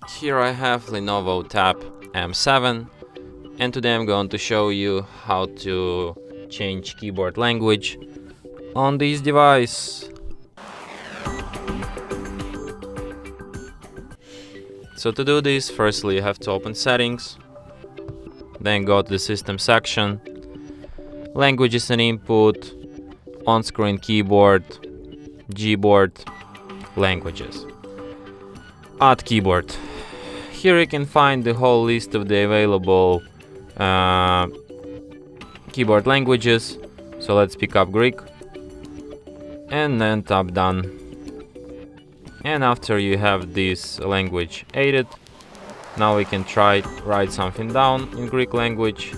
Here I have LENOVO Tab M7, and today I'm going to show you how to change keyboard language on this device. So to do this, firstly you have to open Settings, then go to the System section, Languages and Input, On-Screen Keyboard, Gboard, Languages. Add keyboard. Here you can find the whole list of the available keyboard languages. So let's pick up Greek and then tap Done. And after you have this language added, now we can try write something down in Greek language.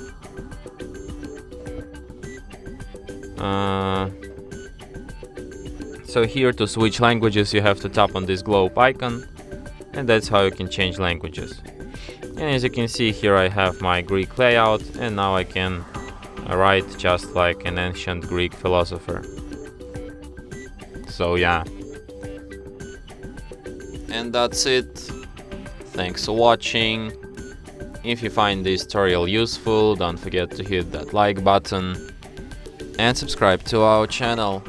So here to switch languages you have to tap on this globe icon, and that's how you can change languages. And as you can see, here I have my Greek layout, and now I can write just like an ancient Greek philosopher. So yeah. And that's it. Thanks for watching. If you find this tutorial useful, don't forget to hit that like button and subscribe to our channel.